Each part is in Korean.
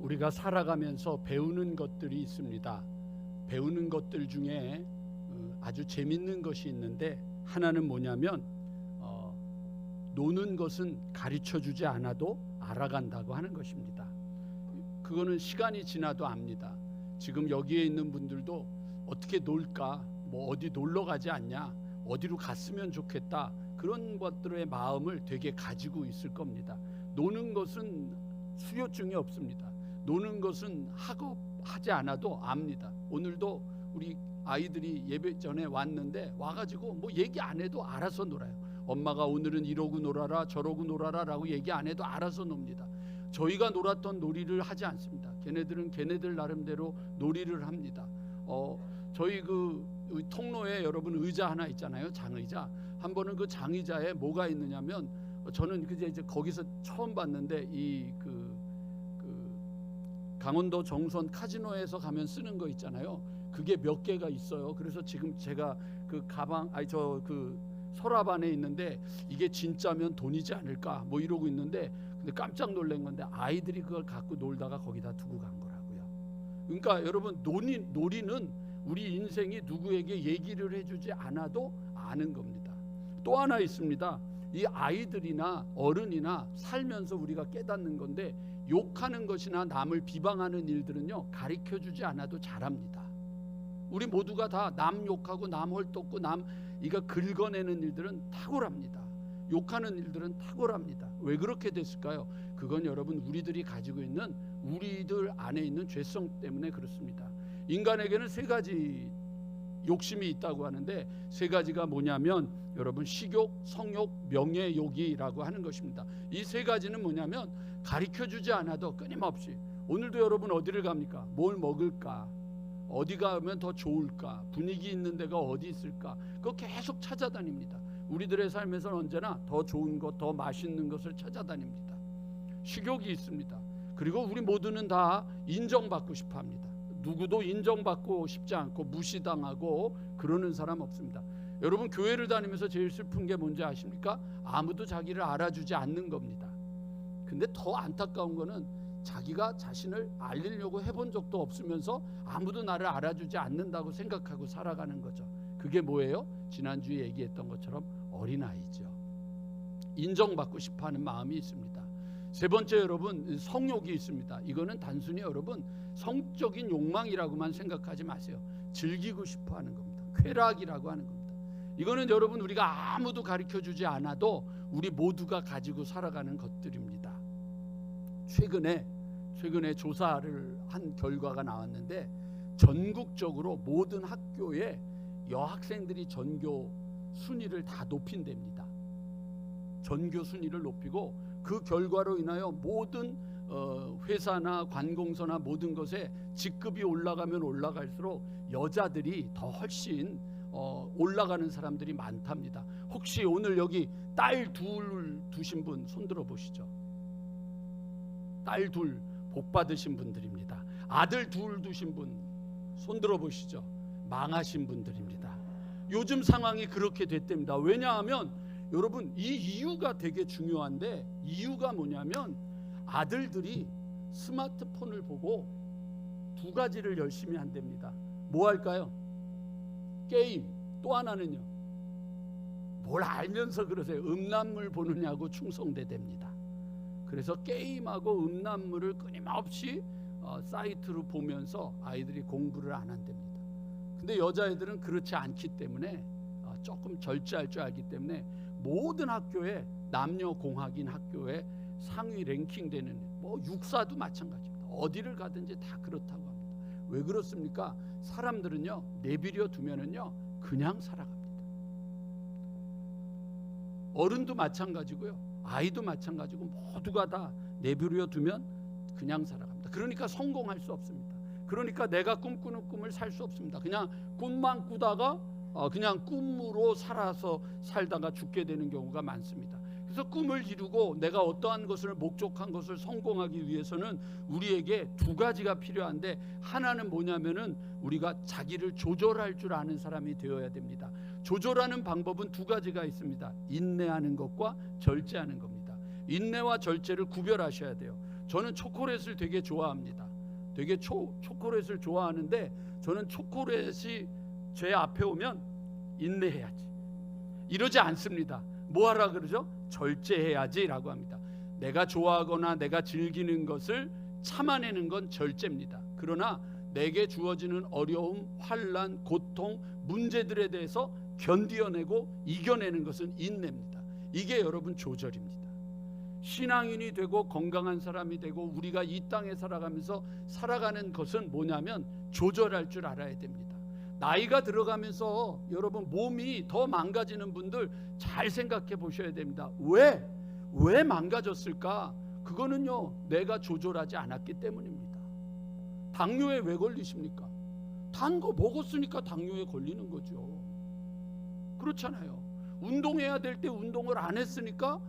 우리가 살아가면서 배우는 것들이 있습니다. 배우는 것들 중에 아주 재밌는 것이 있는데, 하나는 뭐냐면 노는 것은 가르쳐주지 않아도 알아간다고 하는 것입니다. 그거는 시간이 지나도 압니다. 지금 여기에 있는 분들도 어떻게 놀까, 뭐 어디 놀러 가지 않냐, 어디로 갔으면 좋겠다, 그런 것들의 마음을 되게 가지고 있을 겁니다. 노는 것은 수요증이 없습니다. 노는 것은 학업하지 않아도 압니다. 오늘도 우리 아이들이 예배 전에 왔는데 와가지고 뭐 얘기 안 해도 알아서 놀아요. 엄마가 오늘은 이러고 놀아라 저러고 놀아라 라고 얘기 안 해도 알아서 놉니다. 저희가 놀았던 놀이를 하지 않습니다. 걔네들은 걔네들 나름대로 놀이를 합니다. 저희 그 통로에 여러분 의자 하나 있잖아요. 장의자. 한 번은 그 장의자에 뭐가 있느냐면, 저는 이제 거기서 처음 봤는데 강원도 정선 카지노에서 가면 쓰는 거 있잖아요. 그게 몇 개가 있어요. 그래서 지금 제가 그 가방 서랍 안에 있는데 이게 진짜면 돈이지 않을까 뭐 이러고 있는데, 근데 깜짝 놀란 건데 아이들이 그걸 갖고 놀다가 거기다 두고 간 거라고요. 그러니까 여러분, 놀이는 우리 인생이 누구에게 얘기를 해주지 않아도 아는 겁니다. 또 하나 있습니다. 이 아이들이나 어른이나 살면서 우리가 깨닫는 건데, 욕하는 것이나 남을 비방하는 일들은요, 가르쳐주지 않아도 잘합니다. 우리 모두가 다 남 욕하고 남 헐뜯고 남 이거 긁어내는 일들은 탁월합니다. 욕하는 일들은 탁월합니다. 왜 그렇게 됐을까요? 그건 여러분, 우리들이 가지고 있는, 우리들 안에 있는 죄성 때문에 그렇습니다. 인간에게는 세 가지 욕심이 있다고 하는데, 세 가지가 뭐냐면 여러분, 식욕, 성욕, 명예욕이라고 하는 것입니다. 이 세 가지는 뭐냐면 가르쳐주지 않아도 끊임없이, 오늘도 여러분 어디를 갑니까? 뭘 먹을까? 어디 가면 더 좋을까? 분위기 있는 데가 어디 있을까? 그거 계속 찾아다닙니다. 우리들의 삶에서는 언제나 더 좋은 것, 더 맛있는 것을 찾아다닙니다. 식욕이 있습니다. 그리고 우리 모두는 다 인정받고 싶어 합니다. 누구도 인정받고 싶지 않고 무시당하고 그러는 사람 없습니다. 여러분, 교회를 다니면서 제일 슬픈 게 뭔지 아십니까? 아무도 자기를 알아주지 않는 겁니다. 근데 더 안타까운 거는 자기가 자신을 알리려고 해본 적도 없으면서 아무도 나를 알아주지 않는다고 생각하고 살아가는 거죠. 그게 뭐예요? 지난주에 얘기했던 것처럼 어린아이죠. 인정받고 싶어하는 마음이 있습니다. 세 번째, 여러분, 성욕이 있습니다. 이거는 단순히 여러분 성적인 욕망이라고만 생각하지 마세요. 즐기고 싶어하는 겁니다. 쾌락이라고 하는 겁니다. 이거는 여러분, 우리가 아무도 가르쳐주지 않아도 우리 모두가 가지고 살아가는 것들입니다. 최근에 조사를 한 결과가 나왔는데, 전국적으로 모든 학교에 여학생들이 전교 순위를 다 높인답니다. 전교 순위를 높이고, 그 결과로 인하여 모든 회사나 관공서나 모든 것에 직급이 올라가면 올라갈수록 여자들이 더 훨씬 올라가는 사람들이 많답니다. 혹시 오늘 여기 딸 둘 두신 분 손들어 보시죠. 딸 둘 복 받으신 분들입니다. 아들 둘 두신 분 손들어 보시죠. 망하신 분들입니다. 요즘 상황이 그렇게 됐답니다. 왜냐하면 여러분, 이 이유가 되게 중요한데, 이유가 뭐냐면 아들들이 스마트폰을 보고 두 가지를 열심히 한답니다. 뭐 할까요? 게임. 또 하나는요, 뭘 알면서 그러세요? 음란물 보느냐고 충성대답니다. 그래서 게임하고 음란물을 끊임없이 사이트로 보면서 아이들이 공부를 안 한답니다. 근데 여자애들은 그렇지 않기 때문에, 조금 절제할 줄 알기 때문에 모든 학교에, 남녀공학인 학교에 상위 랭킹되는, 뭐 육사도 마찬가지입니다. 어디를 가든지 다 그렇다고 합니다. 왜 그렇습니까? 사람들은요, 내버려 두면은요 그냥 살아갑니다. 어른도 마찬가지고요, 아이도 마찬가지고, 모두가 다 내버려 두면 그냥 살아갑니다. 그러니까 성공할 수 없습니다. 그러니까 내가 꿈꾸는 꿈을 살 수 없습니다. 그냥 꿈만 꾸다가 그냥 꿈으로 살다가 죽게 되는 경우가 많습니다. 그래서 꿈을 이루고 내가 어떠한 것을 목적한 것을 성공하기 위해서는 우리에게 두 가지가 필요한데, 하나는 뭐냐면은 우리가 자기를 조절할 줄 아는 사람이 되어야 됩니다. 조절하는 방법은 두 가지가 있습니다. 인내하는 것과 절제하는 겁니다. 인내와 절제를 구별하셔야 돼요. 저는 초콜릿을 되게 좋아합니다. 되게 초콜릿을 좋아하는데 저는 초콜릿이 제 앞에 오면 인내해야지 이러지 않습니다. 뭐 하라 그러죠? 절제해야지라고 합니다. 내가 좋아하거나 내가 즐기는 것을 참아내는 건 절제입니다. 그러나 내게 주어지는 어려움, 환난, 고통, 문제들에 대해서 견디어내고 이겨내는 것은 인내입니다. 이게 여러분 조절입니다. 신앙인이 되고 건강한 사람이 되고 우리가 이 땅에 살아가면서 살아가는 것은 뭐냐면 조절할 줄 알아야 됩니다. 나이가 들어가면서 여러분 몸이 더 망가지는 분들 잘 생각해 보셔야 됩니다. 왜 망가졌을까? 그거는요, 내가 조절하지 않았기 때문입니다. 당뇨에 왜 걸리십니까? 단 거 먹었으니까 당뇨에 걸리는 거죠. 그렇잖아요. 운동해야 될 때 운동을 안 했으니까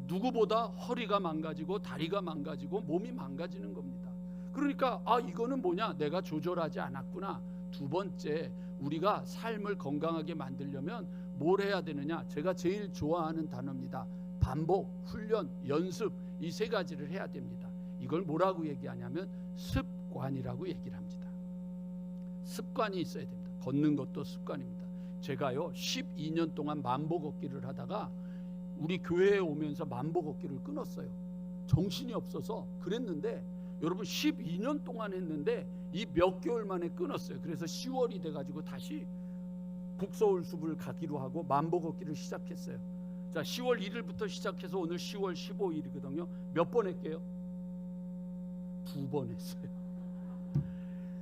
누구보다 허리가 망가지고 다리가 망가지고 몸이 망가지는 겁니다. 그러니까 이거는 뭐냐? 내가 조절하지 않았구나. 두 번째, 우리가 삶을 건강하게 만들려면 뭘 해야 되느냐? 제가 제일 좋아하는 단어입니다. 반복, 훈련, 연습, 이 세 가지를 해야 됩니다. 이걸 뭐라고 얘기하냐면 습관이라고 얘기를 합니다. 습관이 있어야 됩니다. 걷는 것도 습관입니다. 제가요 12년 동안 만보 걷기를 하다가 우리 교회에 오면서 만보 걷기를 끊었어요. 정신이 없어서 그랬는데 여러분 12년 동안 했는데 이 몇 개월 만에 끊었어요. 그래서 10월이 돼가지고 다시 북서울 숲을 가기로 하고 만보 걷기를 시작했어요. 자, 10월 1일부터 시작해서 오늘 10월 15일이거든요. 몇 번 할게요? 2번 했어요.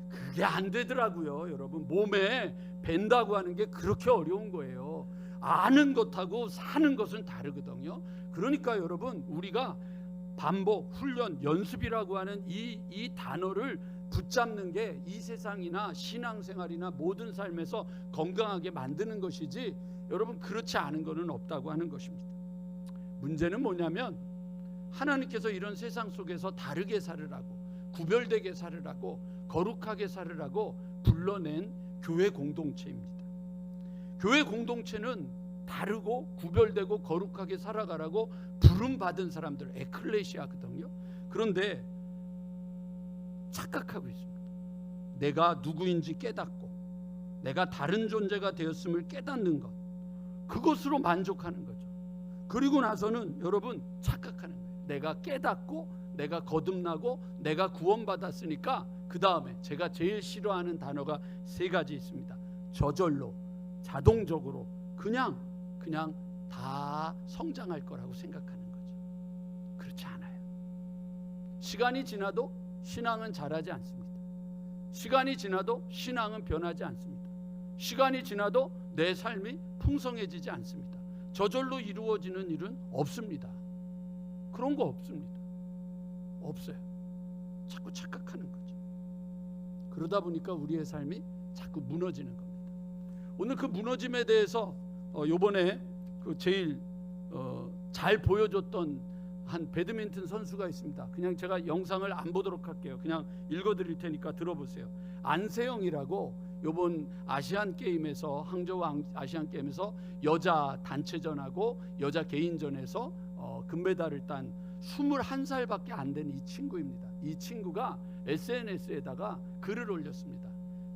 그게 안 되더라고요. 여러분, 몸에 밴다고 하는 게 그렇게 어려운 거예요. 아는 것하고 사는 것은 다르거든요. 그러니까 여러분, 우리가 반복, 훈련, 연습이라고 하는 이 단어를 붙잡는 게 이 세상이나 신앙생활이나 모든 삶에서 건강하게 만드는 것이지, 여러분 그렇지 않은 것은 없다고 하는 것입니다. 문제는 뭐냐면 하나님께서 이런 세상 속에서 다르게 살으라고, 구별되게 살으라고, 거룩하게 살으라고 불러낸 교회 공동체입니다. 교회 공동체는 다르고 구별되고 거룩하게 살아가라고 부름받은 사람들, 에클레시아거든요. 그런데 착각하고 있습니다. 내가 누구인지 깨닫고 내가 다른 존재가 되었음을 깨닫는 것, 그것으로 만족하는 거죠. 그리고 나서는 여러분 착각하는 거예요. 내가 깨닫고 내가 거듭나고 내가 구원받았으니까 그 다음에 제가 제일 싫어하는 단어가 세 가지 있습니다. 저절로, 자동적으로 그냥 다 성장할 거라고 생각하는 거죠. 그렇지 않아요. 시간이 지나도 신앙은 자라지 않습니다. 시간이 지나도 신앙은 변하지 않습니다. 시간이 지나도 내 삶이 풍성해지지 않습니다. 저절로 이루어지는 일은 없습니다. 그런 거 없습니다. 없어요. 자꾸 착각하는 거죠. 그러다 보니까 우리의 삶이 자꾸 무너지는 겁니다. 오늘 그 무너짐에 대해서 요번에 그 제일 잘 보여줬던 한 배드민턴 선수가 있습니다. 그냥 제가 영상을 안 보도록 할게요. 그냥 읽어드릴 테니까 들어보세요. 안세영이라고 요번 아시안 게임에서, 항저우 아시안 게임에서 여자 단체전하고 여자 개인전에서 금메달을 딴 21살밖에 안 된 이 친구입니다. 이 친구가 SNS에다가 글을 올렸습니다.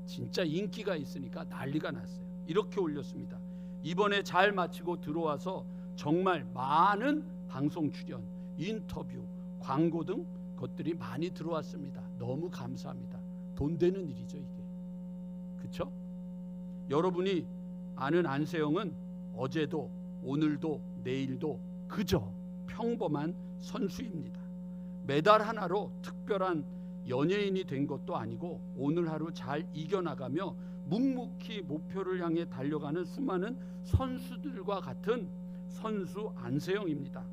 진짜 인기가 있으니까 난리가 났어요. 이렇게 올렸습니다. 이번에 잘 마치고 들어와서 정말 많은 방송 출연, 인터뷰, 광고 등 것들이 많이 들어왔습니다. 너무 감사합니다. 돈 되는 일이죠, 이게. 그렇죠? 여러분이 아는 안세영은 어제도 오늘도 내일도 그저 평범한 선수입니다. 메달 하나로 특별한 연예인이 된 것도 아니고 오늘 하루 잘 이겨나가며 묵묵히 목표를 향해 달려가는 수많은 선수들과 같은 선수 안세영입니다.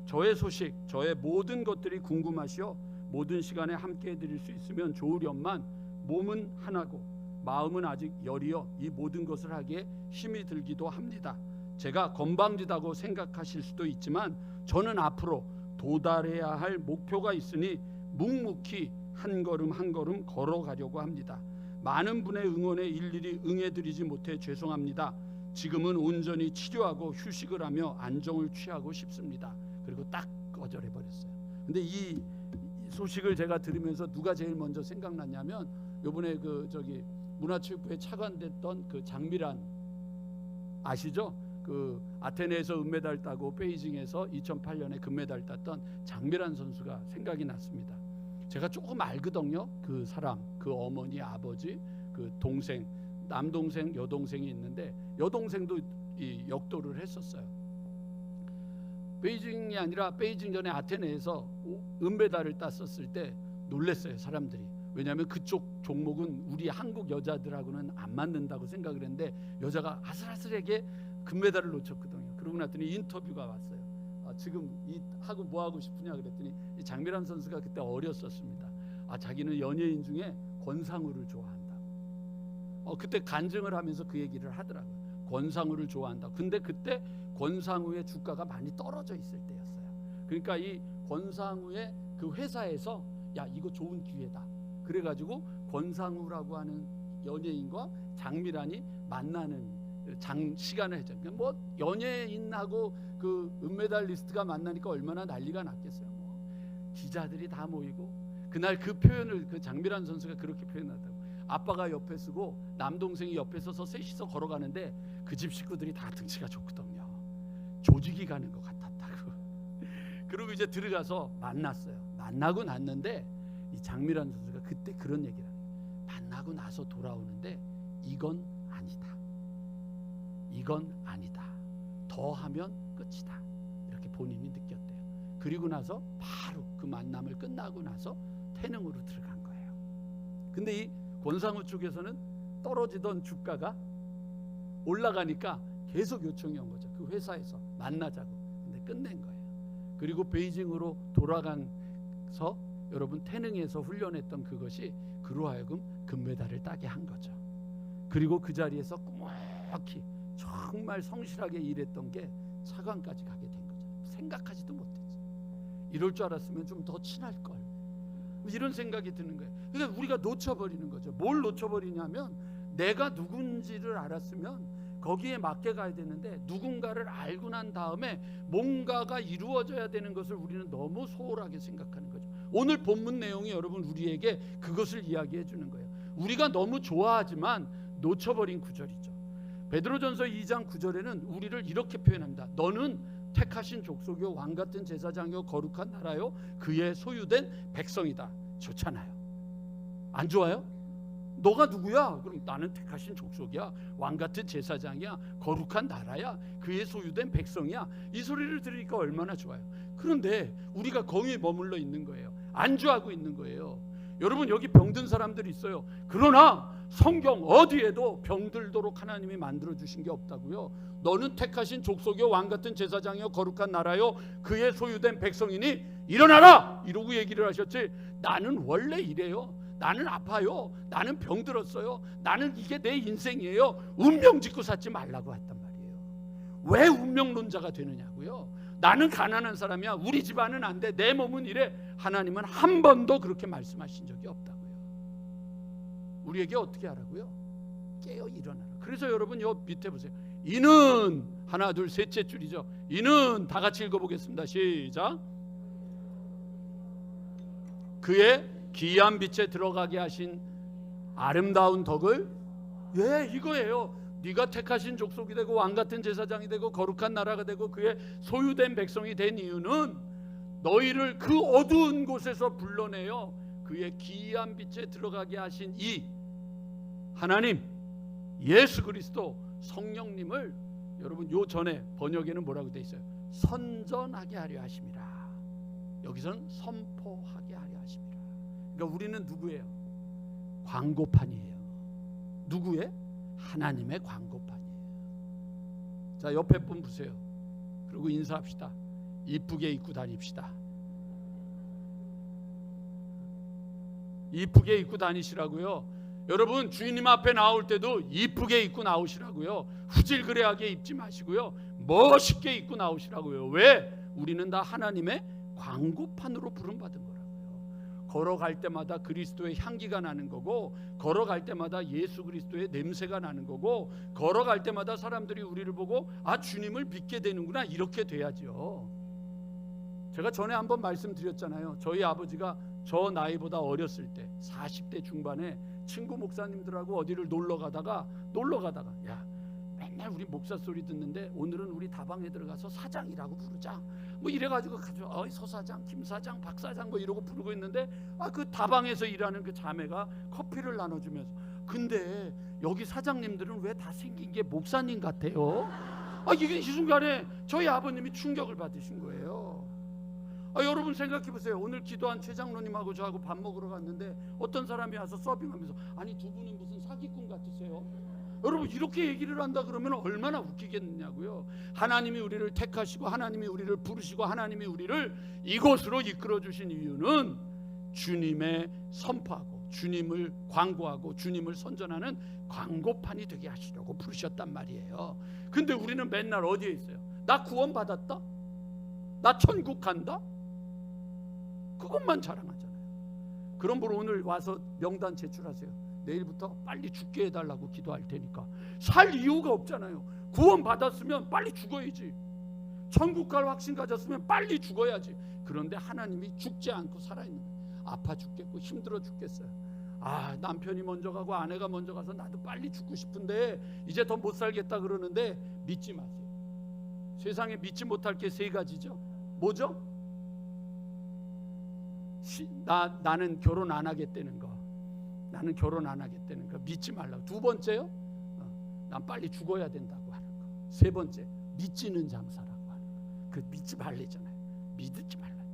저의 소식, 저의 모든 것들이 궁금하시어 모든 시간에 함께 해드릴 수 있으면 좋으련만 몸은 하나고 마음은 아직 여리어 이 모든 것을 하기에 힘이 들기도 합니다. 제가 건방지다고 생각하실 수도 있지만 저는 앞으로 도달해야 할 목표가 있으니 묵묵히 한 걸음 한 걸음 걸어가려고 합니다. 많은 분의 응원에 일일이 응해드리지 못해 죄송합니다. 지금은 온전히 치료하고 휴식을 하며 안정을 취하고 싶습니다. 그리고 딱 거절해버렸어요. 근데 이 소식을 제가 들으면서 누가 제일 먼저 생각났냐면 요번에 문화체육부에 차관됐던 그 장미란 아시죠? 그 아테네에서 은메달 따고 베이징에서 2008년에 금메달 땄던 장미란 선수가 생각이 났습니다. 제가 조금 알거든요. 그 사람, 그 어머니, 아버지, 그 동생, 남동생, 여동생이 있는데 여동생도 이 역도를 했었어요. 베이징이 아니라 베이징 전에 아테네에서 은메달을 땄었을 때 놀랬어요, 사람들이. 왜냐하면 그쪽 종목은 우리 한국 여자들하고는 안 맞는다고 생각을 했는데 여자가 아슬아슬하게 금메달을 놓쳤거든요. 그러고 났더니 인터뷰가 왔어요. 지금 하고 뭐 하고 싶으냐 그랬더니 이 장미란 선수가 그때 어렸었습니다. 자기는 연예인 중에 권상우를 좋아한다. 그때 간증을 하면서 그 얘기를 하더라고요. 권상우를 좋아한다. 근데 그때 권상우의 주가가 많이 떨어져 있을 때였어요. 그러니까 이 권상우의 그 회사에서 야, 이거 좋은 기회다. 그래가지고 권상우라고 하는 연예인과 장미란이 만나는 시간을 했죠. 뭐 연예인하고 그 은메달리스트가 만나니까 얼마나 난리가 났겠어요. 기자들이 다 모이고 그날 그 표현을 그 장미란 선수가 그렇게 표현하더라고요. 아빠가 옆에 쓰고 남동생이 옆에 서서 셋이서 걸어가는데 그 집 식구들이 다 등치가 좋거든요. 조직이 가는 것 같았다고. 그리고 이제 들어가서 만났어요. 만나고 났는데 이 장미란 선수가 그때 그런 얘기를 해요. 만나고 나서 돌아오는데 이건 아니다. 이건 아니다. 더 하면 끝이다. 이렇게 본인이 느꼈대요. 그리고 나서 바로 그 만남을 끝나고 나서 태능으로 들어간 거예요. 근데 이 권상우 쪽에서는 떨어지던 주가가 올라가니까 계속 요청이 온 거죠. 그 회사에서 만나자고. 근데 끝낸 거예요. 그리고 베이징으로 돌아가서 여러분 태능에서 훈련했던 그것이 그로 하여금 금메달을 따게 한 거죠. 그리고 그 자리에서 묵묵히 정말 성실하게 일했던 게 차관까지 가게 된 거죠. 생각하지도 못했지. 이럴 줄 알았으면 좀 더 친할 걸. 이런 생각이 드는 거예요. 그러니까 우리가 놓쳐버리는 거죠. 뭘 놓쳐버리냐면 내가 누군지를 알았으면 거기에 맞게 가야 되는데 누군가를 알고 난 다음에 뭔가가 이루어져야 되는 것을 우리는 너무 소홀하게 생각하는 거죠. 오늘 본문 내용이 여러분 우리에게 그것을 이야기해 주는 거예요. 우리가 너무 좋아하지만 놓쳐버린 구절이죠. 베드로전서 2장 9절에는 우리를 이렇게 표현합니다. 너는 택하신 족속이요 왕같은 제사장이요 거룩한 나라요 그의 소유된 백성이다. 좋잖아요. 안 좋아요? 너가 누구야? 그럼 나는 택하신 족속이야. 왕같은 제사장이야. 거룩한 나라야. 그의 소유된 백성이야. 이 소리를 들으니까 얼마나 좋아요. 그런데 우리가 거기에 머물러 있는 거예요. 안주하고 있는 거예요. 여러분 여기 병든 사람들이 있어요. 그러나 성경 어디에도 병들도록 하나님이 만들어 주신 게 없다고요. 너는 택하신 족속이요 왕같은 제사장이요 거룩한 나라요 그의 소유된 백성이니 일어나라 이러고 얘기를 하셨지. 나는 원래 이래요. 나는 아파요. 나는 병들었어요. 나는 이게 내 인생이에요. 운명 짓고 살지 말라고 했단 말이에요. 왜 운명론자가 되느냐고요. 나는 가난한 사람이야. 우리 집안은 안 돼. 내 몸은 이래. 하나님은 한 번도 그렇게 말씀하신 적이 없다고요. 우리에게 어떻게 하라고요? 깨어 일어나라. 그래서 여러분 요 밑에 보세요. 이는 하나 둘 셋째 줄이죠. 이는 다 같이 읽어보겠습니다. 시작. 그의 기이한 빛에 들어가게 하신 아름다운 덕을 이거예요. 네가 택하신 족속이 되고 왕같은 제사장이 되고 거룩한 나라가 되고 그의 소유된 백성이 된 이유는 너희를 그 어두운 곳에서 불러내어 그의 기이한 빛에 들어가게 하신 이 하나님 예수 그리스도 성령님을 여러분 요 전에 번역에는 뭐라고 돼 있어요? 선전하게 하려 하심이라. 여기서는 선포하게 하려 하심이라. 그러니까 우리는 누구예요? 광고판이에요. 누구의? 하나님의 광고판이에요. 자 옆에 분 보세요. 그리고 인사합시다. 이쁘게 입고 다닙시다. 이쁘게 입고 다니시라고요. 여러분 주님 앞에 나올 때도 이쁘게 입고 나오시라고요. 후질그레하게 입지 마시고요. 멋있게 입고 나오시라고요. 왜? 우리는 다 하나님의 광고판으로 부름받은 거라고요. 걸어갈 때마다 그리스도의 향기가 나는 거고, 걸어갈 때마다 예수 그리스도의 냄새가 나는 거고, 걸어갈 때마다 사람들이 우리를 보고 아 주님을 믿게 되는구나 이렇게 돼야죠. 제가 전에 한번 말씀드렸잖아요. 저희 아버지가 저 나이보다 어렸을 때 40대 중반에 친구 목사님들하고 어디를 놀러 가다가 야, 맨날 우리 목사 소리 듣는데 오늘은 우리 다방에 들어가서 사장이라고 부르자 뭐 이래가지고 서 사장, 김 사장, 박 사장 뭐 이러고 부르고 있는데 그 다방에서 일하는 그 자매가 커피를 나눠주면서 근데 여기 사장님들은 왜 다 생긴 게 목사님 같아요? 이게 이 순간에 저희 아버님이 충격을 받으신 거예요. 여러분 생각해 보세요. 오늘 기도한 최 장로님하고 저하고 밥 먹으러 갔는데 어떤 사람이 와서 서빙하면서 아니 두 분은 무슨 사기꾼 같으세요? 여러분 이렇게 얘기를 한다 그러면 얼마나 웃기겠느냐고요. 하나님이 우리를 택하시고 하나님이 우리를 부르시고 하나님이 우리를 이곳으로 이끌어 주신 이유는 주님의 선포하고 주님을 광고하고 주님을 선전하는 광고판이 되게 하시려고 부르셨단 말이에요. 근데 우리는 맨날 어디에 있어요? 나 구원 받았다? 나 천국 간다? 그것만 자랑하잖아요. 그럼 뭘 오늘 와서 명단 제출하세요. 내일부터 빨리 죽게 해달라고 기도할 테니까. 살 이유가 없잖아요. 구원 받았으면 빨리 죽어야지. 천국 갈 확신 가졌으면 빨리 죽어야지. 그런데 하나님이 죽지 않고 살아있는 거예요. 아파 죽겠고 힘들어 죽겠어요. 남편이 먼저 가고 아내가 먼저 가서 나도 빨리 죽고 싶은데 이제 더 못 살겠다 그러는데 믿지 마세요. 세상에 믿지 못할 게 세 가지죠. 뭐죠? 나는 결혼 안 하겠다는 거. 나는 결혼 안 하겠다는 거 믿지 말라고. 두 번째요, 난 빨리 죽어야 된다고 하는 거. 세 번째, 믿지는 장사라고 하는 거. 그 믿지 말래잖아요. 믿지 말라는 거.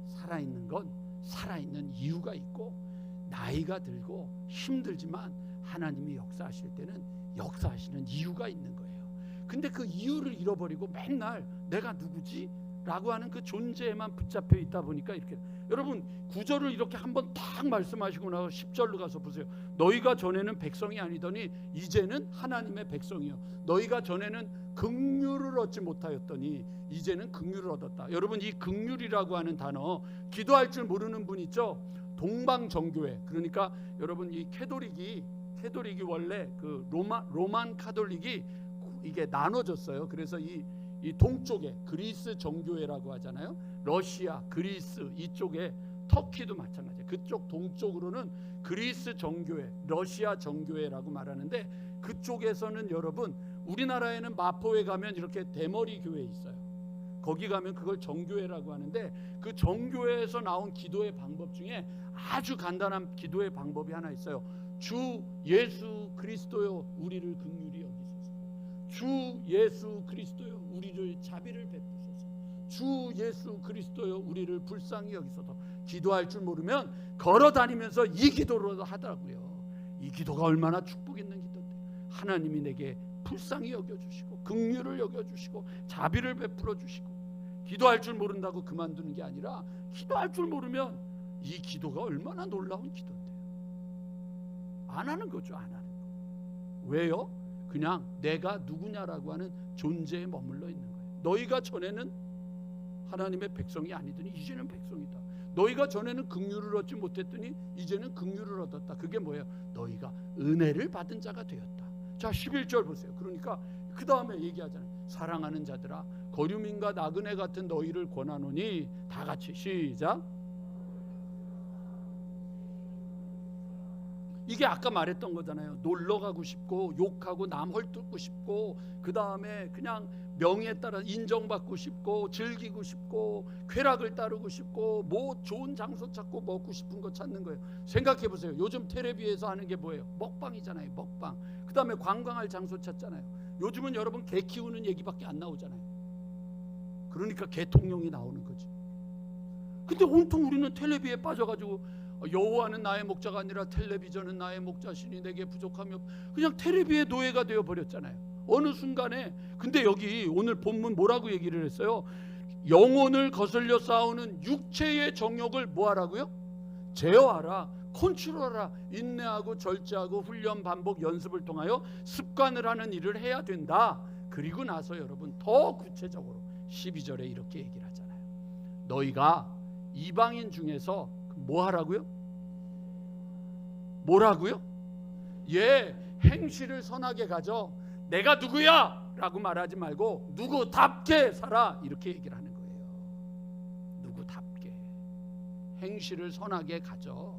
살아있는 건 살아있는 이유가 있고 나이가 들고 힘들지만 하나님이 역사하실 때는 역사하시는 이유가 있는 거예요. 근데 그 이유를 잃어버리고 맨날 내가 누구지? 라고 하는 그 존재에만 붙잡혀 있다 보니까 이렇게. 여러분 9절을 이렇게 한번 딱 말씀하시고 나서 10절로 가서 보세요. 너희가 전에는 백성이 아니더니 이제는 하나님의 백성이요 너희가 전에는 긍휼을 얻지 못하였더니 이제는 긍휼을 얻었다. 여러분 이 긍휼이라고 하는 단어 기도할 줄 모르는 분 있죠? 동방정교회. 그러니까 여러분 이 캐톨릭이 원래 그 로만 카톨릭이 이게 나눠졌어요. 그래서 이 동쪽에 그리스 정교회라고 하잖아요. 러시아, 그리스 이쪽에 터키도 마찬가지예요. 그쪽 동쪽으로는 그리스 정교회, 러시아 정교회라고 말하는데 그쪽에서는 여러분 우리나라에는 마포에 가면 이렇게 대머리 교회 있어요. 거기 가면 그걸 정교회라고 하는데 그 정교회에서 나온 기도의 방법 중에 아주 간단한 기도의 방법이 하나 있어요. 주 예수 그리스도여 우리를 긍휼히 여기소서. 주 예수 그리스도여 우리를 자비를 베푸소서. 주 예수 그리스도여 우리를 불쌍히 여기소서. 기도할 줄 모르면 걸어 다니면서 이 기도로 하더라고요. 이 기도가 얼마나 축복 있는 기도인데 하나님이 내게 불쌍히 여겨주시고 긍휼을 여겨주시고 자비를 베풀어 주시고. 기도할 줄 모른다고 그만두는 게 아니라 기도할 줄 모르면 이 기도가 얼마나 놀라운 기도인데요. 안 하는 거죠. 안 하는 거. 왜요? 그냥 내가 누구냐라고 하는 존재에 머물러 있는 거예요. 너희가 전에는 하나님의 백성이 아니더니 이제는 백성이다. 너희가 전에는 긍휼을 얻지 못했더니 이제는 긍휼을 얻었다. 그게 뭐예요? 너희가 은혜를 받은 자가 되었다. 자 11절 보세요. 그러니까 그 다음에 얘기하잖아요. 사랑하는 자들아 거류민과 나그네 같은 너희를 권하노니 다 같이 시작. 이게 아까 말했던 거잖아요. 놀러 가고 싶고 욕하고 남 헐뜯고 싶고 그 다음에 그냥 명예에 따라 인정받고 싶고 즐기고 싶고 쾌락을 따르고 싶고 뭐 좋은 장소 찾고 먹고 싶은 거 찾는 거예요. 생각해 보세요. 요즘 텔레비에서 하는 게 뭐예요? 먹방이잖아요. 먹방. 그 다음에 관광할 장소 찾잖아요. 요즘은 여러분 개 키우는 얘기밖에 안 나오잖아요. 그러니까 개통령이 나오는 거지. 근데 온통 우리는 텔레비에 빠져가지고 여호와는 나의 목자가 아니라 텔레비전은 나의 목자시니 내게 부족함이 없. 그냥 텔레비의 노예가 되어 버렸잖아요. 어느 순간에. 근데 여기 오늘 본문 뭐라고 얘기를 했어요? 영혼을 거슬려 싸우는 육체의 정욕을 뭐하라고요? 제어하라, 컨트롤하라. 인내하고 절제하고 훈련 반복 연습을 통하여 습관을 하는 일을 해야 된다. 그리고 나서 여러분 더 구체적으로 12절에 이렇게 얘기를 하잖아요. 너희가 이방인 중에서 뭐 하라고요? 뭐라고요? 행실을 선하게 가져. 내가 누구야? 라고 말하지 말고 누구답게 살아. 이렇게 얘기를 하는 거예요. 누구답게. 행실을 선하게 가져.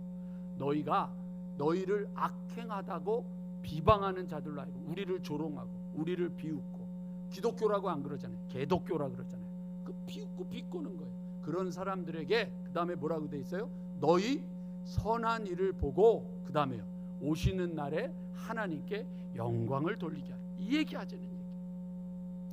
너희가 너희를 악행하다고 비방하는 자들로 알고 우리를 조롱하고 우리를 비웃고, 기독교라고 안 그러잖아요. 개독교라 그러잖아요. 그 비웃고 비꼬는 거예요. 그런 사람들에게 그 다음에 뭐라고 돼 있어요? 너희 선한 일을 보고 그 다음에요, 오시는 날에 하나님께 영광을 돌리게 하라. 이 얘기 하자는 얘기.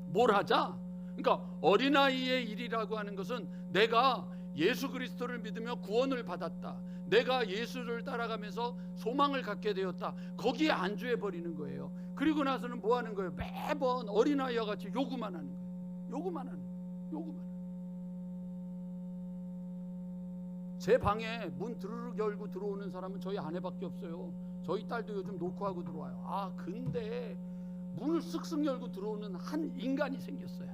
뭘 하자? 그러니까 어린아이의 일이라고 하는 것은 내가 예수 그리스도를 믿으며 구원을 받았다, 내가 예수를 따라가면서 소망을 갖게 되었다, 거기에 안주해 버리는 거예요. 그리고 나서는 뭐 하는 거예요? 매번 어린아이와 같이 요구만 하는 거예요. 요구만 하는 거예요. 요구만. 제 방에 문 드르륵 열고 들어오는 사람은 저희 아내밖에 없어요. 저희 딸도 요즘 노크하고 들어와요. 아, 근데 문을 쓱쓱 열고 들어오는 한 인간이 생겼어요.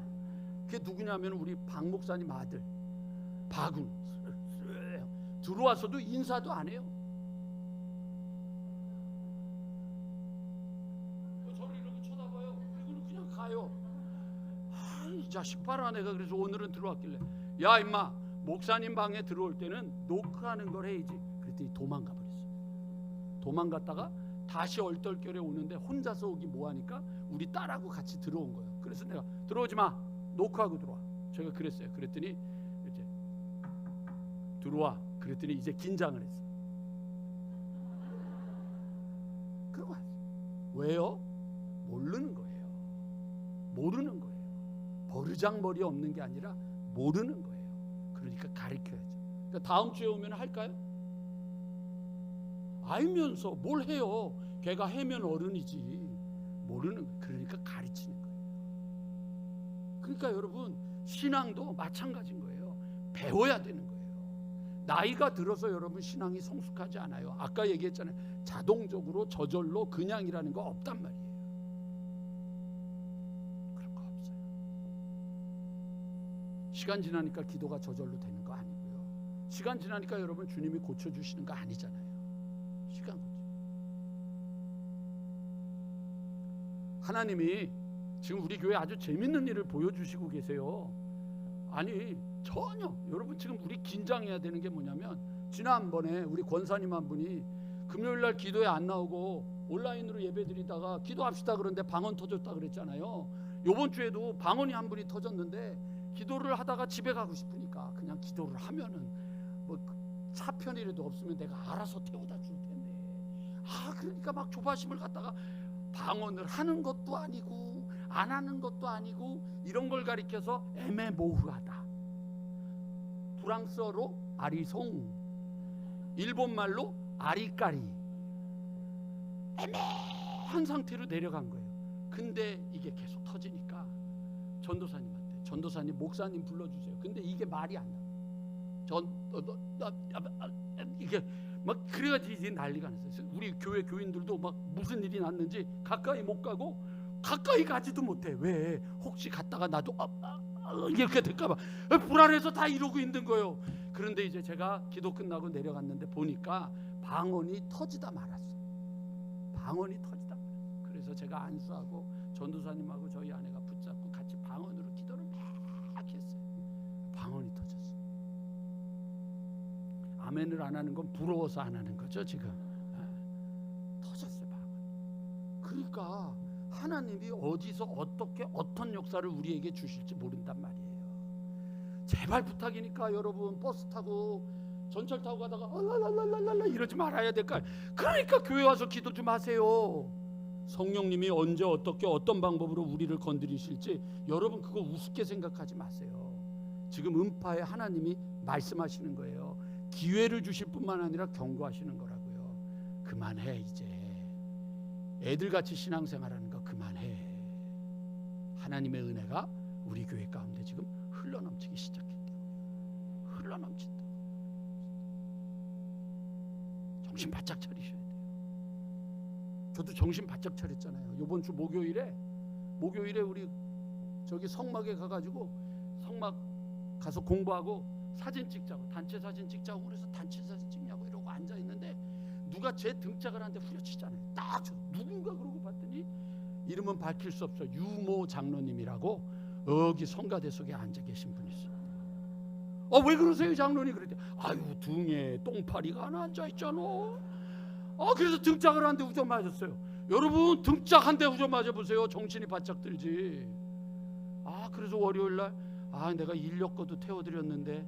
그게 누구냐면 우리 박 목사님 아들 박은. 들어와서도 인사도 안 해요. 저를 이렇게 쳐다봐요. 그리고는 그냥 가요. 아, 이 자식 봐라. 내가 그래서 오늘은 들어왔길래, 야 임마, 목사님 방에 들어올 때는 노크하는 걸 해야지. 그랬더니 도망가 버렸어. 도망갔다가 다시 얼떨결에 오는데 혼자서 오기 뭐하니까 우리 딸하고 같이 들어온 거예요. 그래서 내가 들어오지 마, 노크하고 들어와. 제가 그랬어요. 그랬더니 이제 들어와. 그랬더니 이제 긴장을 했어. 그러고 왔어. 왜요? 모르는 거예요. 모르는 거예요. 버르장머리 없는 게 아니라 모르는 거예요. 그러니까 가르쳐야죠. 그러니까 다음 주에 오면 할까요? 알면서 뭘 해요? 걔가 해면 어른이지. 모르는 거예요. 그러니까 가르치는 거예요. 그러니까 여러분, 신앙도 마찬가지인 거예요. 배워야 되는 거예요. 나이가 들어서 여러분 신앙이 성숙하지 않아요. 아까 얘기했잖아요. 자동적으로 저절로 그냥이라는 거 없단 말이에요. 그런 거 없어요. 시간 지나니까 기도가 저절로 되는 거 아니고요. 시간 지나니까 여러분 주님이 고쳐주시는 거 아니잖아요. 시간 고쳐. 하나님이 지금 우리 교회 아주 재밌는 일을 보여주시고 계세요. 아니 전혀, 여러분 지금 우리 긴장해야 되는 게 뭐냐면, 지난번에 우리 권사님 한 분이 금요일날 기도에 안 나오고 온라인으로 예배 드리다가 기도합시다 그런데 방언 터졌다 그랬잖아요. 요번 주에도 방언이 한 분이 터졌는데, 기도를 하다가 집에 가고 싶으니까 그냥 기도를 하면은 뭐 차편이라도 없으면 내가 알아서 태워다 줄 텐데, 아 그러니까 막 조바심을 갖다가 방언을 하는 것도 아니고 안 하는 것도 아니고 이런 걸 가리켜서 애매모호하다. 프랑스어로 아리송, 일본말로 아리까리, 애매한 상태로 내려간 거예요. 근데 이게 계속 터지니까 전도사님한테, 전도사님 목사님 불러주세요. 근데 이게 말이 안 나. 이게 막 그래가지고 이제 난리가 났어요. 우리 교회 교인들도 막 무슨 일이 났는지 가까이 못 가고, 가까이 가지도 못해. 왜? 혹시 갔다가 나도 이렇게 될까봐 불안해서 다 이러고 있는 거예요. 그런데 이제 제가 기도 끝나고 내려갔는데 보니까 방언이 터지다 말았어. 방언이 터지다 말았어. 그래서 제가 안수하고 전도사님하고 저희 아내가 붙잡고 같이 방언으로 기도를 막 했어요. 방언이 터졌어. 아멘을 안 하는 건 부러워서 안 하는 거죠 지금. 터졌어요 방언. 그러니까 하나님이 어디서 어떻게 어떤 역사를 우리에게 주실지 모른단 말이에요. 제발 부탁이니까 여러분, 버스 타고 전철 타고 가다가 랄랄랄랄랄라 이러지 말아야 될까요? 그러니까 교회 와서 기도 좀 하세요. 성령님이 언제 어떻게 어떤 방법으로 우리를 건드리실지 여러분 그거 우습게 생각하지 마세요. 지금 음파에 하나님이 말씀하시는 거예요. 기회를 주실 뿐만 아니라 경고하시는 거라고요. 그만해 이제. 애들같이 신앙생활하는 거 그만해. 하나님의 은혜가 우리 교회 가운데 지금 흘러넘치기 시작했대요. 흘러넘친다. 정신 바짝 차리셔야 돼요. 저도 정신 바짝 차렸잖아요. 이번 주 목요일에 우리 저기 성막에 가가지고 성막 가서 공부하고 사진 찍자고, 단체 사진 찍자고 그래서 단체 사진 찍냐고 이러고 앉아 있는데 누가 제 등짝을 한 대 후려치잖아요. 딱 저 누군가 그러고 봤더니 이름은 밝힐 수 없어. 유모 장로님이라고 여기 성가대 속에 앉아 계신 분이 있어요. 왜 그러세요 장로님? 그랬대. 아유 등에 똥파리가 하나 앉아있잖아. 그래서 등짝을 한 대 후져 맞았어요. 여러분 등짝 한 대 후져 맞아보세요. 정신이 바짝 들지. 그래서 월요일날 내가 인력거도 태워드렸는데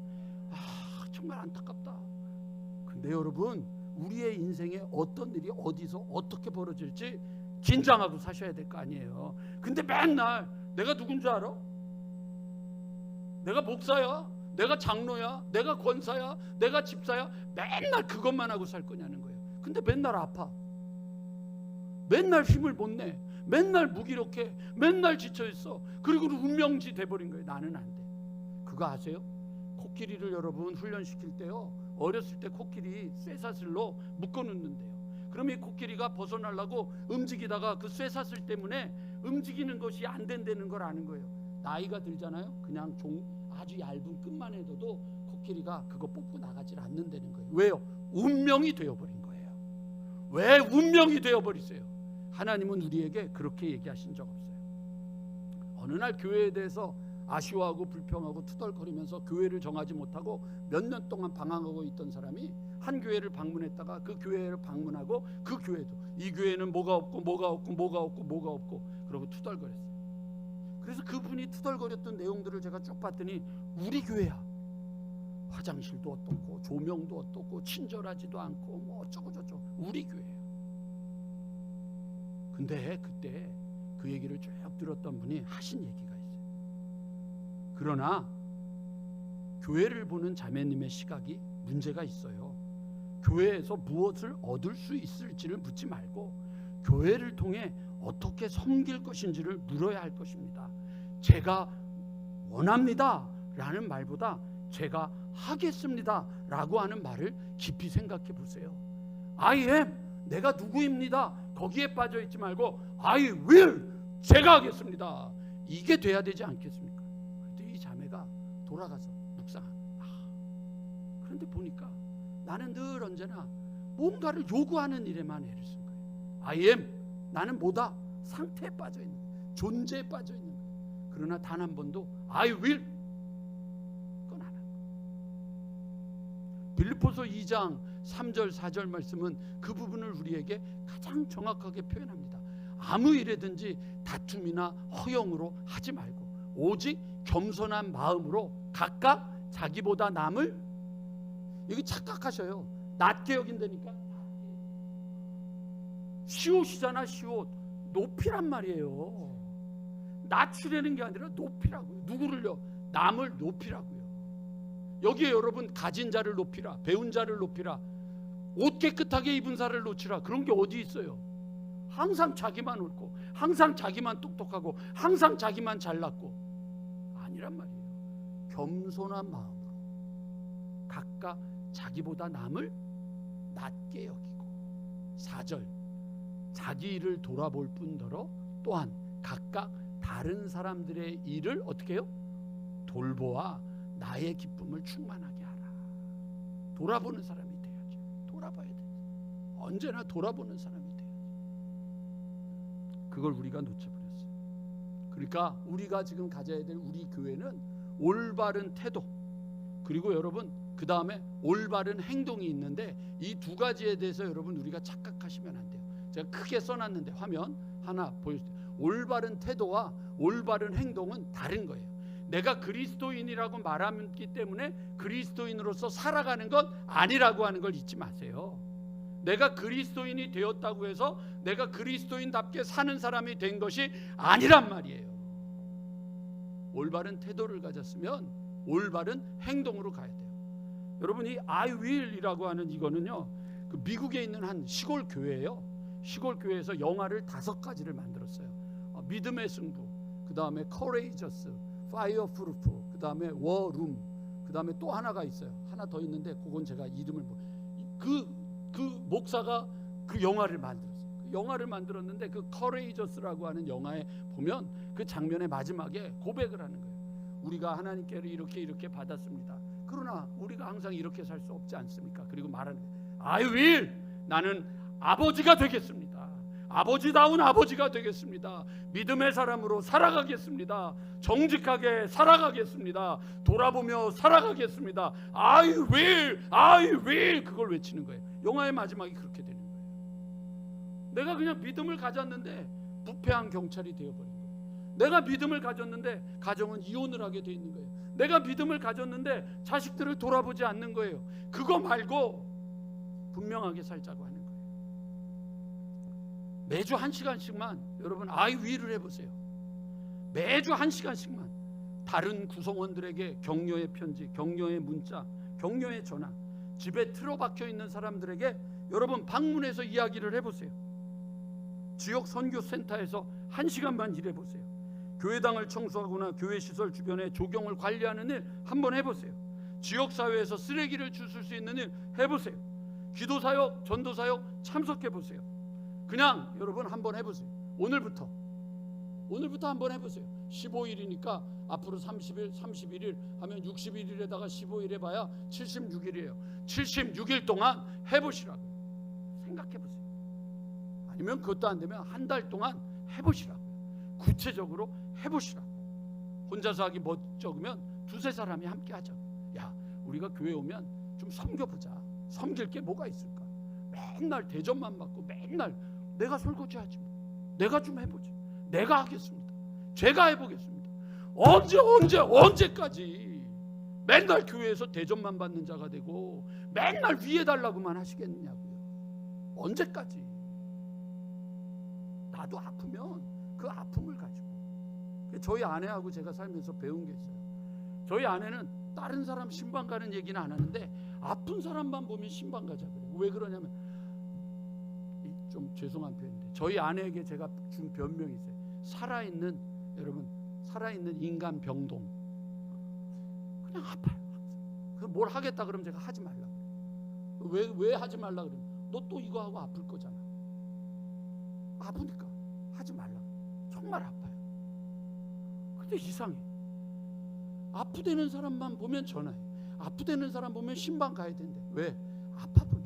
정말 안타깝다. 근데 여러분 우리의 인생에 어떤 일이 어디서 어떻게 벌어질지 긴장하고 사셔야 될 거 아니에요. 근데 맨날 내가 누군 줄 알아? 내가 목사야, 내가 장로야, 내가 권사야, 내가 집사야, 맨날 그것만 하고 살 거냐는 거예요. 근데 맨날 아파, 맨날 힘을 못 내, 맨날 무기력해, 맨날 지쳐있어. 그리고 운명지 돼버린 거예요. 나는 안 돼. 그거 아세요? 코끼리를 여러분 훈련시킬 때요, 어렸을 때 코끼리 쇠사슬로 묶어놓는데요. 그럼 이 코끼리가 벗어나려고 움직이다가 그 쇠사슬 때문에 움직이는 것이 안 된다는 걸 아는 거예요. 나이가 들잖아요. 그냥 아주 얇은 끝만 해도 코끼리가 그거 뽑고 나가질 않는다는 거예요. 왜요? 운명이 되어버린 거예요. 왜 운명이 되어버리세요? 하나님은 우리에게 그렇게 얘기하신 적 없어요. 어느 날 교회에 대해서 아쉬워하고 불평하고 투덜거리면서 교회를 정하지 못하고 몇 년 동안 방황하고 있던 사람이 한 교회를 방문했다가 그 교회를 방문하고 그 교회도 이 교회는 뭐가 없고 그러고 투덜거렸어요. 그래서 그분이 투덜거렸던 내용들을 제가 쭉 봤더니 우리 교회야. 화장실도 어떻고 조명도 어떻고 친절하지도 않고 뭐 어쩌고 저쩌고 우리 교회야. 근데 그때 그 얘기를 쭉 들었던 분이 하신 얘기가 있어요. 그러나 교회를 보는 자매님의 시각이 문제가 있어요. 교회에서 무엇을 얻을 수 있을지를 묻지 말고 교회를 통해 어떻게 섬길 것인지를 물어야 할 것입니다. 제가 원합니다 라는 말보다 제가 하겠습니다 라고 하는 말을 깊이 생각해 보세요. I am, 내가 누구입니다. 거기에 빠져 있지 말고 I will, 제가 하겠습니다. 이게 돼야 되지 않겠습니까? 그런데 이 자매가 돌아가서 묵상한. 그런데 보니까 나는 늘 언제나 뭔가를 요구하는 일에만 애를 쓴 거예요. I am, 나는 뭐다? 상태에 빠져 있는 거예요. 존재에 빠져 있는 거예요. 그러나 단 한 번도 I will, 그건 안 한 거예요. 빌립보서 2장 3절 4절 말씀은 그 부분을 우리에게 가장 정확하게 표현합니다. 아무 일에든지 다툼이나 허영으로 하지 말고 오직 겸손한 마음으로 각각 자기보다 남을, 여기 착각하셔요. 낮게 여긴다니까. 시옷이잖아. 시옷 높이란 말이에요. 낮추려는 게 아니라 높이라고요. 누구를요? 남을 높이라고요. 여기에 여러분 가진 자를 높이라, 배운 자를 높이라, 옷 깨끗하게 입은 자를 놓치라, 그런 게 어디 있어요? 항상 자기만 옳고 항상 자기만 똑똑하고 항상 자기만 잘났고 아니란 말이에요. 겸손한 마음으로 각각 자기보다 남을 낮게 여기고, 4절 자기 일을 돌아볼 뿐더러 또한 각각 다른 사람들의 일을 어떻게 해요? 돌보아 나의 기쁨을 충만하게 하라. 돌아보는 사람이 돼야지. 돌아봐야 돼. 언제나 돌아보는 사람이 돼야지. 그걸 우리가 놓쳐버렸어요. 그러니까 우리가 지금 가져야 될 우리 교회는 올바른 태도, 그리고 여러분 그 다음에 올바른 행동이 있는데 이 두 가지에 대해서 여러분 우리가 착각하시면 안 돼요. 제가 크게 써놨는데 화면 하나 보여주세요. 올바른 태도와 올바른 행동은 다른 거예요. 내가 그리스도인이라고 말하기 때문에 그리스도인으로서 살아가는 건 아니라고 하는 걸 잊지 마세요. 내가 그리스도인이 되었다고 해서 내가 그리스도인답게 사는 사람이 된 것이 아니란 말이에요. 올바른 태도를 가졌으면 올바른 행동으로 가야 돼요. 여러분 이 I will이라고 하는 이거는요, 그 미국에 있는 한 시골 교회예요. 시골 교회에서 영화를 5가지를 만들었어요. 믿음의 승부, 그 다음에 courageous, fireproof, 그 다음에 war room, 그 다음에 또 하나가 있어요. 하나 더 있는데 그건 제가 이름을 그 목사가 그 영화를 만들었어요. 그 영화를 만들었는데 그 courageous라고 하는 영화에 보면 그 장면의 마지막에 고백을 하는 거예요. 우리가 하나님께로 이렇게 받았습니다. 그러나 우리가 항상 이렇게 살 수 없지 않습니까? 그리고 말하는 거예요. I will, 나는 아버지가 되겠습니다. 아버지다운 아버지가 되겠습니다. 믿음의 사람으로 살아가겠습니다. 정직하게 살아가겠습니다. 돌아보며 살아가겠습니다. I will 그걸 외치는 거예요. 영화의 마지막이 그렇게 되는 거예요. 내가 그냥 믿음을 가졌는데 부패한 경찰이 되어버린 거예요. 내가 믿음을 가졌는데 가정은 이혼을 하게 돼 있는 거예요. 내가 믿음을 가졌는데 자식들을 돌아보지 않는 거예요. 그거 말고 분명하게 살자고 하는 거예요. 매주 1시간씩만 여러분 I will을 해보세요. 매주 1시간씩만 다른 구성원들에게 격려의 편지, 격려의 문자, 격려의 전화, 집에 틀어박혀 있는 사람들에게 여러분 방문해서 이야기를 해보세요. 지역 선교센터에서 1시간만 일해보세요. 교회당을 청소하거나 교회 시설 주변에 조경을 관리하는 일 한번 해보세요. 지역사회에서 쓰레기를 주술 수 있는 일 해보세요. 기도사역, 전도사역 참석해보세요. 그냥 여러분 한번 해보세요. 오늘부터 한번 해보세요. 15일이니까 앞으로 30일, 31일 하면 61일에다가 15일 해봐야 76일이에요. 76일 동안 해보시라고요. 생각해보세요. 아니면 그것도 안 되면 한 달 동안 해보시라고요. 구체적으로 해보시라고. 혼자서 하기 멋쩍으면 두세 사람이 함께 하자. 야, 우리가 교회 오면 좀 섬겨보자. 섬길 게 뭐가 있을까? 맨날 대접만 받고 맨날 내가 설거지하지 뭐. 내가 좀 해보지. 내가 하겠습니다. 제가 해보겠습니다. 언제까지 맨날 교회에서 대접만 받는 자가 되고 맨날 위에 달라고만 하시겠느냐고요. 언제까지? 나도 아프면 그 아픔을 가지고. 저희 아내하고 제가 살면서 배운 게 있어요. 저희 아내는 다른 사람 신방 가는 얘기는 안 하는데 아픈 사람만 보면 신방 가자 그래요. 왜 그러냐면 좀 죄송한 표현인데 저희 아내에게 제가 준 변명이 있어요. 살아있는 인간 병동. 그냥 아파요. 그래서 뭘 하겠다 그러면 제가 하지 말라 그래요. 왜 하지 말라 그러면 너 또 이거 하고 아플 거잖아. 아프니까 하지 말라. 정말 아파요. 근데 이상해. 아프다는 사람만 보면 전화해. 아프다는 사람 보면 신방 가야 된대. 왜? 아파 보니까.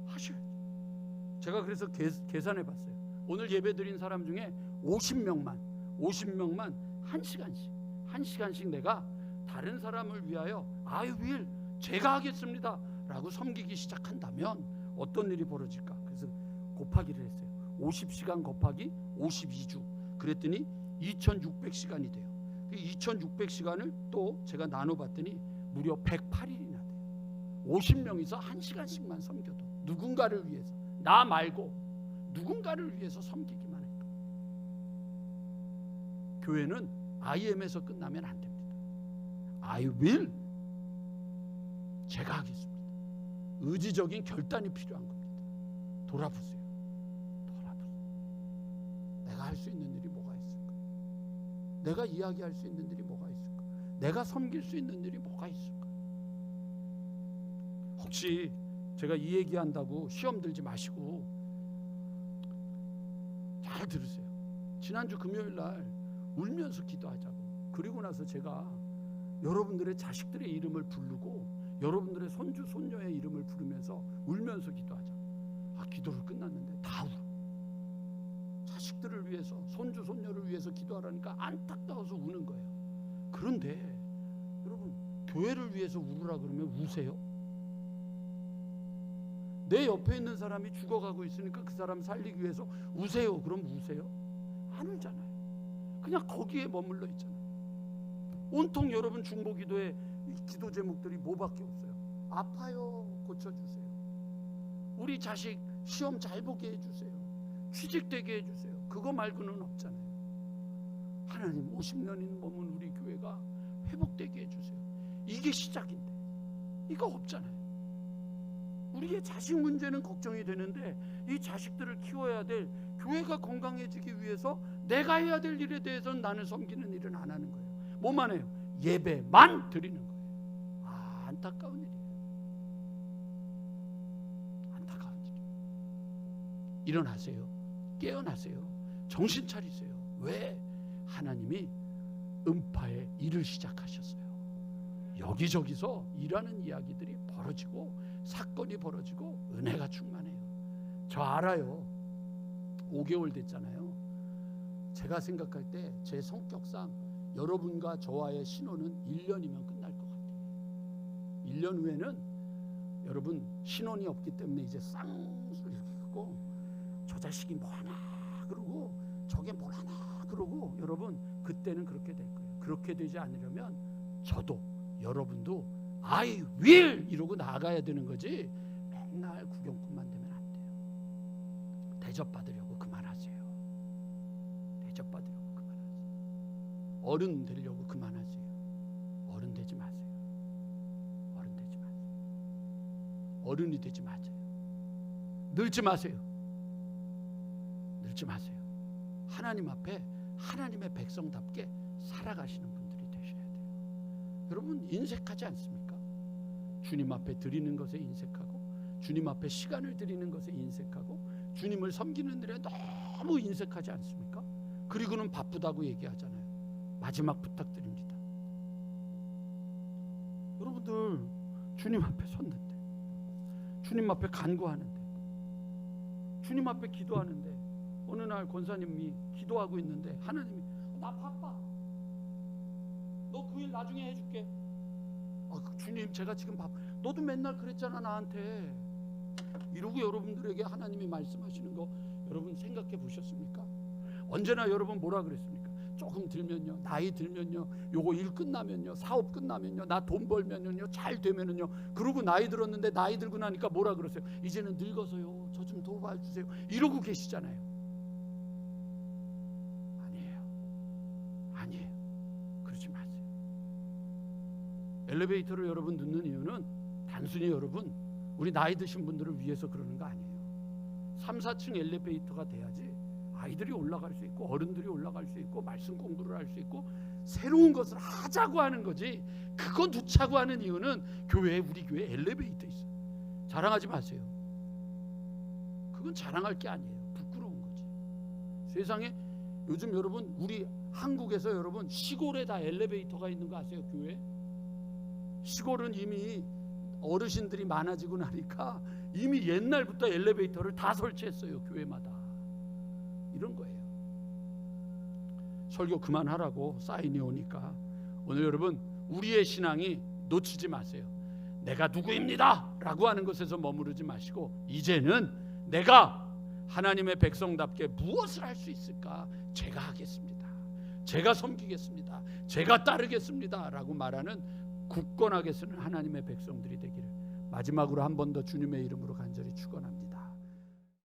하셔야죠. 제가 그래서 계산해 봤어요. 오늘 예배 드린 사람 중에 50명만 1시간씩 내가 다른 사람을 위하여 I will 제가 하겠습니다 라고 섬기기 시작한다면 어떤 일이 벌어질까? 그래서 곱하기를 했어요. 50시간 곱하기 52주 그랬더니 2600시간이 돼요. 2600시간을 또 제가 나눠봤더니 무려 108일이나 돼요. 50명이서 1시간씩만 섬겨도 누군가를 위해서, 나 말고 누군가를 위해서 섬기기만 해도. 교회는 IM에서 끝나면 안 됩니다. I will 제가 하겠습니다. 의지적인 결단이 필요한 겁니다. 돌아보세요. 내가 할 수 있는 일이 뭐가 있을까? 내가 이야기할 수 있는 일이 뭐가 있을까? 내가 섬길 수 있는 일이 뭐가 있을까? 혹시 제가 이 얘기한다고 시험 들지 마시고 잘 들으세요. 지난주 금요일 날 울면서 기도하자고. 그리고 나서 제가 여러분들의 자식들의 이름을 부르고 여러분들의 손주 손녀의 이름을 부르면서 울면서 기도하자. 기도를 끝났는데 다 울어. 자식들을 위해서, 손주 손녀를 위해서 기도하라니까 안타까워서 우는 거예요. 그런데 여러분, 교회를 위해서 울으라 그러면 우세요? 내 옆에 있는 사람이 죽어가고 있으니까 그 사람 살리기 위해서 우세요? 그럼 우세요? 안 울잖아요. 그냥 거기에 머물러 있잖아요. 온통 여러분 중보기도의 기도 제목들이 뭐밖에 없어요. 아파요, 고쳐주세요. 우리 자식 시험 잘 보게 해주세요. 취직되게 해주세요. 그거 말고는 없잖아요. 하나님 50년인 머문 우리 교회가 회복되게 해주세요. 이게 시작인데 이거 없잖아요. 우리의 자식 문제는 걱정이 되는데 이 자식들을 키워야 될 교회가 건강해지기 위해서 내가 해야 될 일에 대해서는 나는 섬기는 일은 안 하는 거예요. 뭐만 해요? 예배만 드리는 거예요. 안타까운 일이에요. 안타까운 일이에요. 일어나세요. 깨어나세요. 정신 차리세요. 왜? 하나님이 음파의 일을 시작하셨어요. 여기저기서 일하는 이야기들이 벌어지고 사건이 벌어지고 은혜가 충만해요. 저 알아요. 5개월 됐잖아요. 제가 생각할 때 제 성격상 여러분과 저와의 신혼은 1년이면 끝날 것 같아요. 1년 후에는 여러분 신혼이 없기 때문에 이제 쌍수를 이렇게 하고 저 자식이 뭐 하나 그러고 저게 뭘 하나 그러고 여러분 그때는 그렇게 될 거예요. 그렇게 되지 않으려면 저도 여러분도 I will 이러고 나가야 되는 거지 맨날 구경꾼만 되면 안 돼요. 대접받으려고 그만하세요. 대접받으려고 그만하세요. 어른 되려고 그만하세요. 어른 되지 마세요. 어른 되지 마세요. 어른이 되지 마세요. 늙지 마세요. 늙지 마세요. 하나님 앞에 하나님의 백성답게 살아가시는 분들이 되셔야 돼요. 여러분 인색하지 않습니까? 주님 앞에 드리는 것에 인색하고 주님 앞에 시간을 드리는 것에 인색하고 주님을 섬기는 일에 너무 인색하지 않습니까? 그리고는 바쁘다고 얘기하잖아요. 마지막 부탁드립니다. 여러분들 주님 앞에 섰는데 주님 앞에 간구하는데 주님 앞에 기도하는데 어느 날 권사님이 기도하고 있는데 하나님이 나 바빠. 너 그 일 나중에 해줄게. 주님 제가 지금 바빠. 너도 맨날 그랬잖아 나한테. 이러고 여러분들에게 하나님이 말씀하시는 거 여러분 생각해 보셨습니까? 언제나 여러분 뭐라 그랬습니까? 조금 들면요, 나이 들면요, 요거 일 끝나면요, 사업 끝나면요, 나 돈 벌면요, 잘 되면요. 그러고 나이 들었는데 나이 들고 나니까 뭐라 그러세요? 이제는 늙어서요, 저 좀 도와주세요. 이러고 계시잖아요. 아니에요. 그러지 마세요. 엘리베이터를 여러분 넣는 이유는 단순히 여러분 우리 나이 드신 분들을 위해서 그러는 거 아니에요. 3, 4층 엘리베이터가 돼야지 아이들이 올라갈 수 있고 어른들이 올라갈 수 있고 말씀 공부를 할 수 있고 새로운 것을 하자고 하는 거지. 그거 놓자고 하는 이유는 교회에 우리 교회에 엘리베이터 있어요. 자랑하지 마세요. 그건 자랑할 게 아니에요. 부끄러운 거지. 세상에 요즘 여러분 우리 한국에서 여러분 시골에 다 엘리베이터가 있는 거 아세요? 교회? 시골은 이미 어르신들이 많아지고 나니까 이미 옛날부터 엘리베이터를 다 설치했어요. 교회마다. 이런 거예요. 설교 그만하라고 사인이 오니까 오늘 여러분 우리의 신앙이 놓치지 마세요. 내가 누구입니다 라고 하는 것에서 머무르지 마시고 이제는 내가 하나님의 백성답게 무엇을 할 수 있을까? 제가 하겠습니다. 제가 섬기겠습니다. 제가 따르겠습니다 라고 말하는 굳건하게 쓰는 하나님의 백성들이 되기를 마지막으로 한 번 더 주님의 이름으로 간절히 축원합니다.